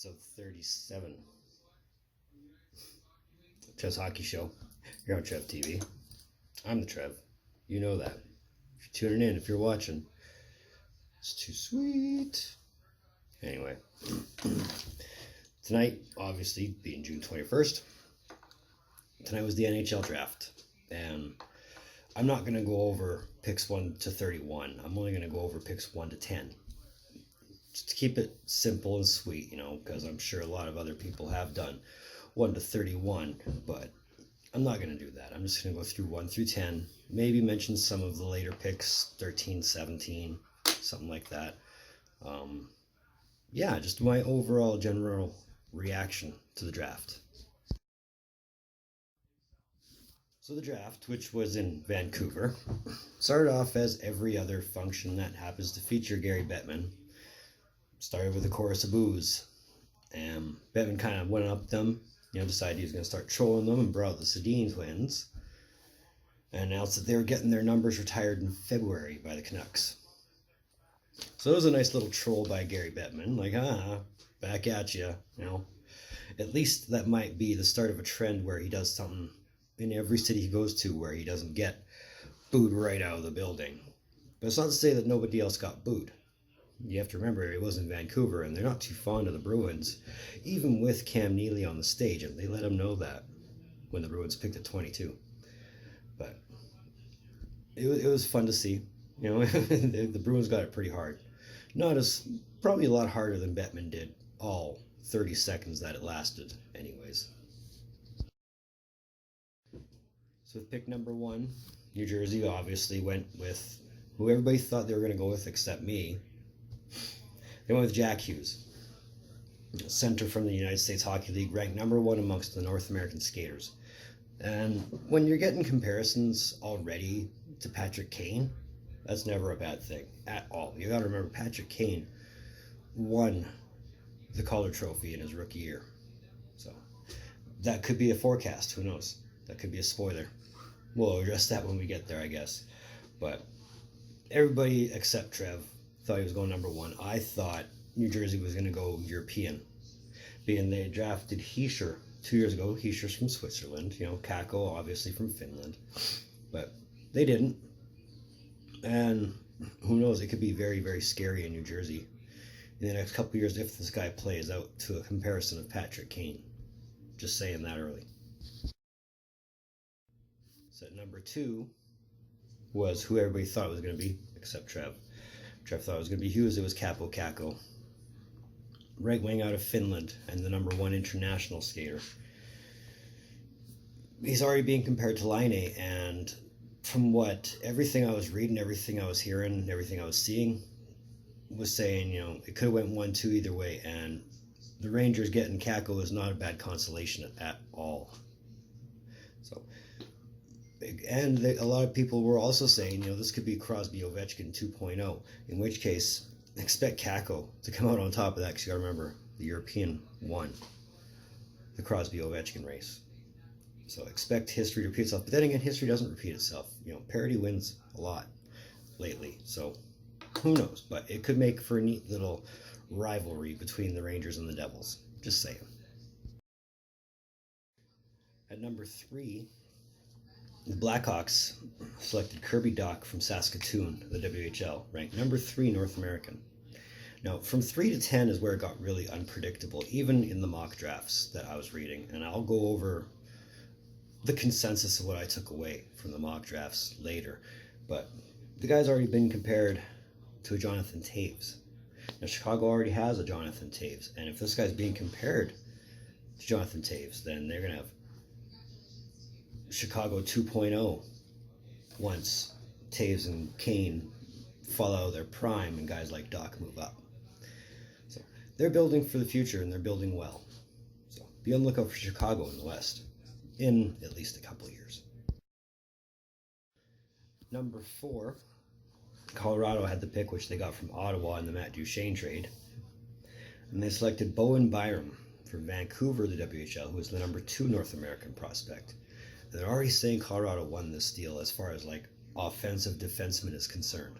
episode 37. Trev's Hockey Show here on Trev TV. I'm the Trev. You know that. If you're tuning in, if you're watching, it's too sweet. Anyway, tonight, obviously, being June 21st, tonight was the NHL Draft. And I'm not going to go over picks 1 to 31. I'm only going to go over picks 1 to 10. Just to keep it simple and sweet, because I'm sure a lot of other people have done 1 to 31, but I'm not going to do that. I'm just going to go through 1 through 10, maybe mention some of the later picks, 13, 17, something like that. Just my overall general reaction to the draft. So the draft, which was in Vancouver, started off as every other function that happens to feature Gary Bettman. Started with a chorus of boos. And Bettman kind of went up them, decided he was going to start trolling them and brought out the Sedin twins. And announced that they were getting their numbers retired in February by the Canucks. So it was a nice little troll by Gary Bettman, like, back at you, At least that might be the start of a trend where he does something in every city he goes to where he doesn't get booed right out of the building. But it's not to say that nobody else got booed. You have to remember it was in Vancouver, and they're not too fond of the Bruins, even with Cam Neely on the stage, and they let him know that when the Bruins picked at 22. But it was fun to see. The Bruins got it pretty hard. Probably a lot harder than Bettman did all 30 seconds that it lasted anyways. So with pick number 1, New Jersey obviously went with who everybody thought they were going to go with except me. They went with Jack Hughes, center from the United States Hockey League, ranked number 1 amongst the North American skaters. And when you're getting comparisons already to Patrick Kane, that's never a bad thing at all. You got to remember Patrick Kane won the Calder Trophy in his rookie year. So that could be a forecast. Who knows? That could be a spoiler. We'll address that when we get there, I guess. But everybody except Trev thought he was going number 1. I thought New Jersey was going to go European, being they drafted Hischier 2 years ago. Hischier's from Switzerland, Kakko obviously from Finland, but they didn't. And who knows, it could be very, very scary in New Jersey in the next couple of years if this guy plays out to a comparison of Patrick Kane. Just saying that early. So at number 2 was who everybody thought it was going to be, except Trev. Trev thought it was going to be Hughes. It was Kaapo Kakko. Right wing out of Finland and the number 1 international skater. He's already being compared to Laine, and from everything I was reading, everything I was hearing, everything I was seeing was saying, it could have went 1-2 either way, and the Rangers getting Kakko is not a bad consolation at all. So, and a lot of people were also saying, this could be Crosby Ovechkin 2.0, in which case, expect Kakko to come out on top of that, because you got to remember, the European won the Crosby Ovechkin race. So expect history to repeat itself. But then again, history doesn't repeat itself. Parity wins a lot lately. So who knows? But it could make for a neat little rivalry between the Rangers and the Devils. Just saying. At number 3, the Blackhawks selected Kirby Dach from Saskatoon, the WHL, ranked number 3 North American. Now, from 3 to 10 is where it got really unpredictable, even in the mock drafts that I was reading. And I'll go over the consensus of what I took away from the mock drafts later. But the guy's already been compared to a Jonathan Toews. Now, Chicago already has a Jonathan Toews. And if this guy's being compared to Jonathan Toews, then they're going to have Chicago 2.0 once Toews and Kane fall out of their prime and guys like Dach move up. So they're building for the future, and they're building well. So be on the lookout for Chicago in the West in at least a couple of years. Number 4, Colorado had the pick, which they got from Ottawa in the Matt Duchene trade. And they selected Bowen Byram from Vancouver, the WHL, who was the number 2 North American prospect. And they're already saying Colorado won this deal as far as offensive defenseman is concerned.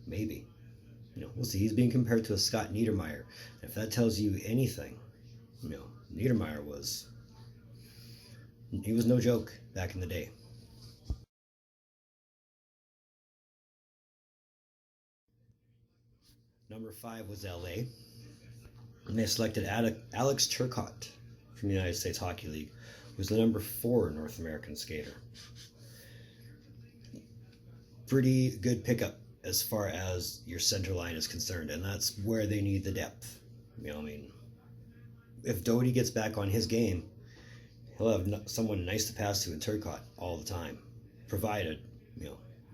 Maybe. We'll see. He's being compared to a Scott Niedermayer. If that tells you anything, Niedermayer was no joke back in the day. Number 5 was LA. And they selected Alex Turcotte from the United States Hockey League, who's the number 4 North American skater. Pretty good pickup as far as your center line is concerned, and that's where they need the depth. If Doty gets back on his game, he'll have someone nice to pass to in Turcotte all the time, provided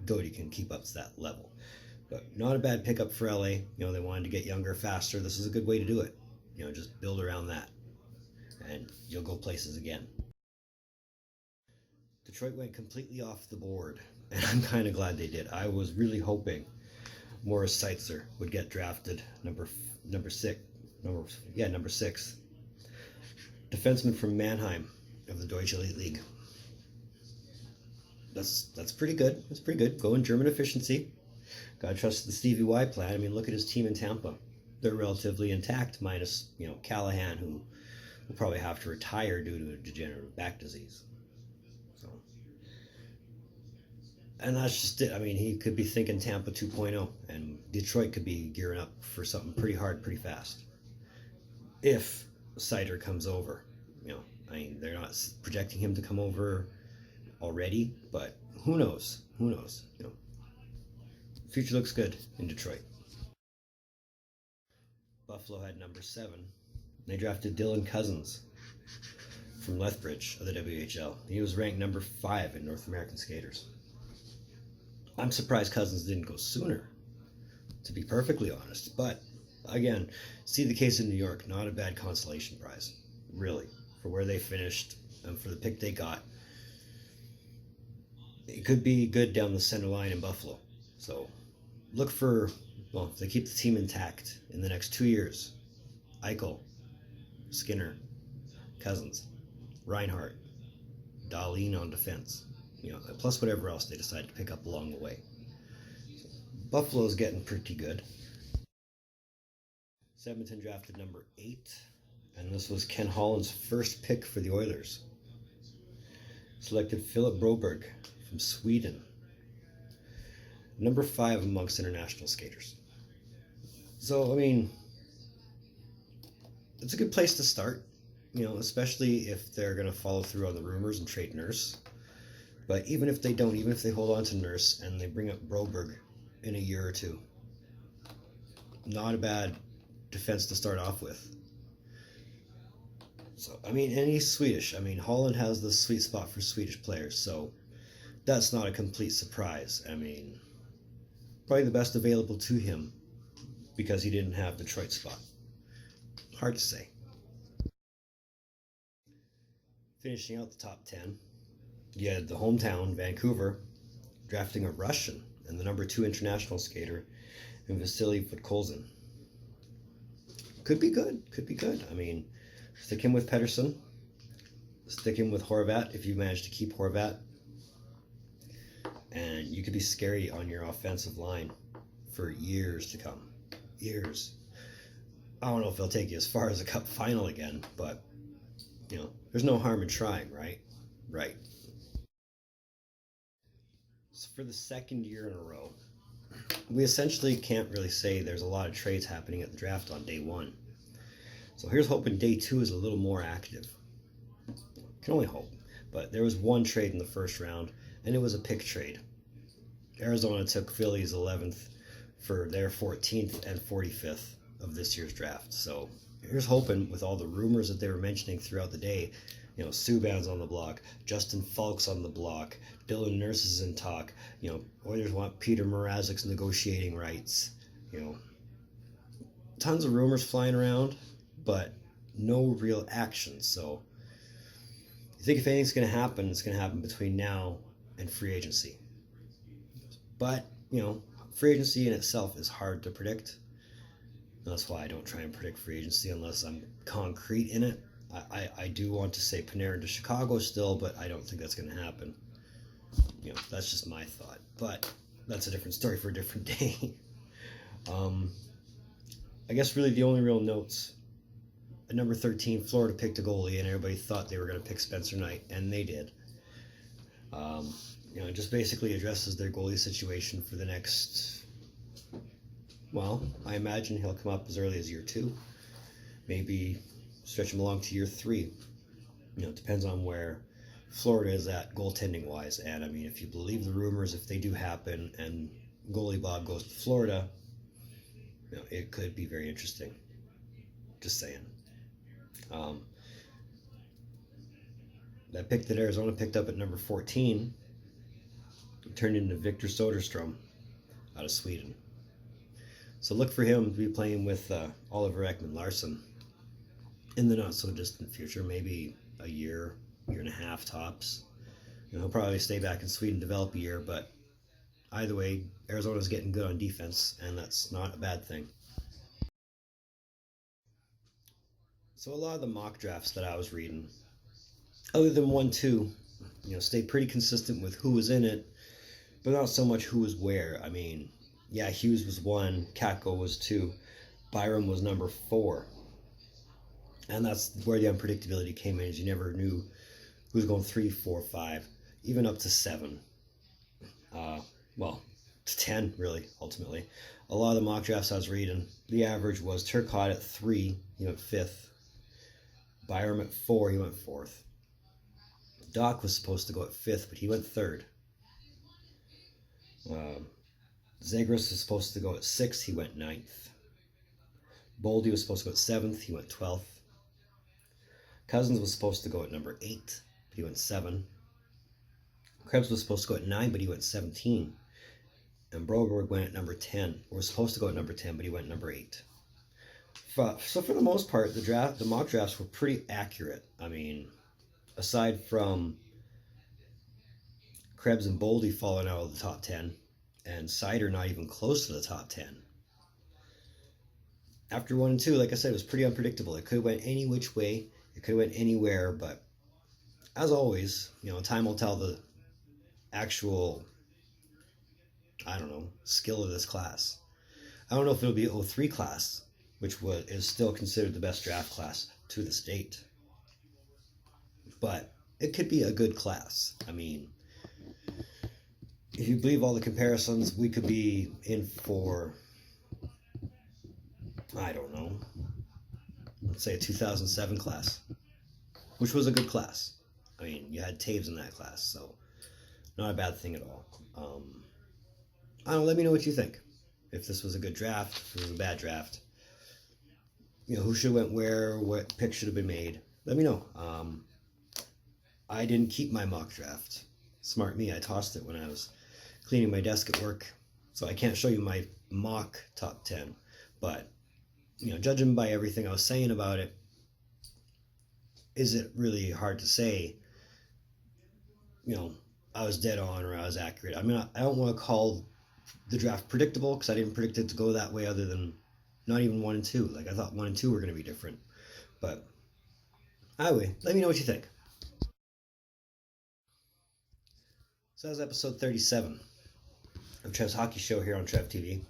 Doty can keep up to that level. But not a bad pickup for LA. They wanted to get younger, faster. This is a good way to do it. Just build around that, and you'll go places again. Detroit went completely off the board, and I'm kind of glad they did. I was really hoping Morris Seitzer would get drafted number 6. Defenseman from Mannheim of the Deutsche Elite League. That's pretty good. That's pretty good. Go in German efficiency. Gotta trust the Stevie Y plan. Look at his team in Tampa. They're relatively intact, minus, Callahan, who will probably have to retire due to a degenerative back disease. So, and that's just it. He could be thinking Tampa 2.0, and Detroit could be gearing up for something pretty hard, pretty fast. If Seider comes over, they're not projecting him to come over already, but who knows? Who knows? Future looks good in Detroit. Buffalo had number 7. They drafted Dylan Cousins from Lethbridge of the WHL. He was ranked number 5 in North American skaters. I'm surprised Cousins didn't go sooner, to be perfectly honest. But again, see the case in New York, not a bad consolation prize, really, for where they finished and for the pick they got. It could be good down the center line in Buffalo. So look for, if they keep the team intact in the next 2 years, Eichel, Skinner, Cousins, Reinhart, Dahlin on defense, plus whatever else they decide to pick up along the way. So Buffalo's getting pretty good. Edmonton drafted number 8, and this was Ken Holland's first pick for the Oilers. Selected Philip Broberg from Sweden. Number 5 amongst international skaters. So, it's a good place to start, especially if they're going to follow through on the rumors and trade Nurse. But even if they don't, even if they hold on to Nurse and they bring up Broberg in a year or two, not a bad defense to start off with. So, and he's Swedish. Holland has the sweet spot for Swedish players, so that's not a complete surprise. Probably the best available to him because he didn't have Detroit spot. Hard to say. Finishing out the top 10, you had the hometown, Vancouver, drafting a Russian and the number 2 international skater in Vasily Podkolzin. Could be good. Stick him with Pettersson. Stick him with Horvat if you manage to keep Horvat. And you could be scary on your offensive line for years to come. Years. I don't know if they'll take you as far as a cup final again, but, there's no harm in trying, right? Right. So for the second year in a row, we essentially can't really say there's a lot of trades happening at the draft on day 1. So here's hoping day 2 is a little more active. Can only hope. But there was one trade in the first round, and it was a pick trade. Arizona took Philly's 11th for their 14th and 45th of this year's draft. So here's hoping, with all the rumors that they were mentioning throughout the day, Subban's on the block, Justin Falk's on the block, Dylan Nurse is in talk, Oilers want Peter Mrazek's negotiating rights, tons of rumors flying around, but no real action. So I think if anything's going to happen, it's going to happen between now and free agency. But, free agency in itself is hard to predict. And that's why I don't try and predict free agency unless I'm concrete in it. I do want to say Panarin to Chicago still, but I don't think that's going to happen. That's just my thought. But that's a different story for a different day. I guess really the only real notes. At number 13, Florida picked a goalie, and everybody thought they were going to pick Spencer Knight, and they did. It just basically addresses their goalie situation for the next. Well, I imagine he'll come up as early as year 2, maybe stretch him along to year 3. It depends on where Florida is at goaltending wise, and I mean, if you believe the rumors, if they do happen, and goalie Bob goes to Florida, it could be very interesting. Just saying. That pick that Arizona picked up at number 14 turned into Victor Soderstrom out of Sweden. So look for him to be playing with Oliver Ekman-Larsson in the not so distant future, maybe a year and a half tops. He'll probably stay back in Sweden, develop a year, but either way, Arizona's getting good on defense, and that's not a bad thing. So a lot of the mock drafts that I was reading, other than 1-2, stayed pretty consistent with who was in it, but not so much who was where. I mean, yeah, Hughes was 1, Kakko was 2, Byram was number 4. And that's where the unpredictability came in, is you never knew who was going 3, 4, 5, even up to 7. To 10, really, ultimately. A lot of the mock drafts I was reading, the average was Turcotte at 3, he went 5th. Byram at 4, he went 4th. Doc was supposed to go at 5th, but he went 3rd. Zegras was supposed to go at 6th, he went 9th. Boldy was supposed to go at 7th, he went 12th. Cousins was supposed to go at number 8, but he went 7. Krebs was supposed to go at 9, but he went 17. And Broberg went at number 10. Or was supposed to go at number 10, but he went number 8. So for the most part, the mock drafts were pretty accurate. I mean, aside from Krebs and Boldy falling out of the top 10, and Seider not even close to the top 10. After 1 and 2, like I said, it was pretty unpredictable. It could have went any which way. It could have went anywhere, but as always, time will tell the actual, skill of this class. I don't know if it'll be 03 class, which is still considered the best draft class to this date. But it could be a good class. I mean, if you believe all the comparisons, we could be in for, let's say a 2007 class, which was a good class. I mean, you had Taves in that class, so not a bad thing at all. Let me know what you think. If this was a good draft, if it was a bad draft. Who should have went where, what pick should have been made. Let me know. I didn't keep my mock draft. Smart me, I tossed it when I was cleaning my desk at work. So I can't show you my mock top 10. But, judging by everything I was saying about it, is it really hard to say, I was dead on or I was accurate? I mean, I don't want to call the draft predictable because I didn't predict it to go that way other than not even 1 and 2. Like, I thought 1 and 2 were going to be different. But, anyway, let me know what you think. So that was episode 37 of Trev's Hockey Show here on Trev TV. I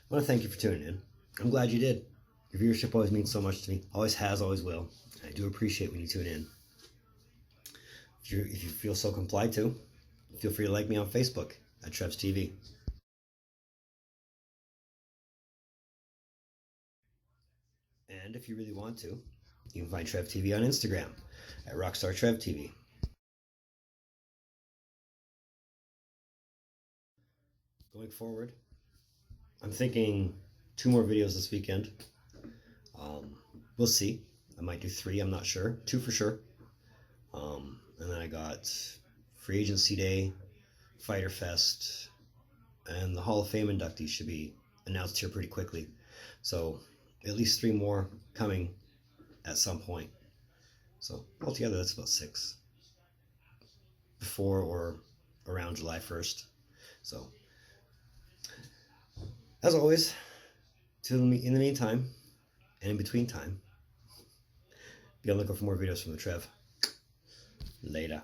want to thank you for tuning in. I'm glad you did. Your viewership always means so much to me. Always has, always will. I do appreciate when you tune in. If you feel so complied to, feel free to like me on Facebook at Trev's TV. And if you really want to, you can find Trev TV on Instagram at rockstartrev TV. Going forward, I'm thinking 2 more videos this weekend. We'll see. I might do 3, I'm not sure. 2 for sure. And then I got Free Agency Day, Fighter Fest, and the Hall of Fame inductees should be announced here pretty quickly. So at least 3 more coming at some point. So altogether, that's about 6. Before or around July 1st. So, as always, in the meantime, and in between time, be on the lookout for more videos from the Trev. Later.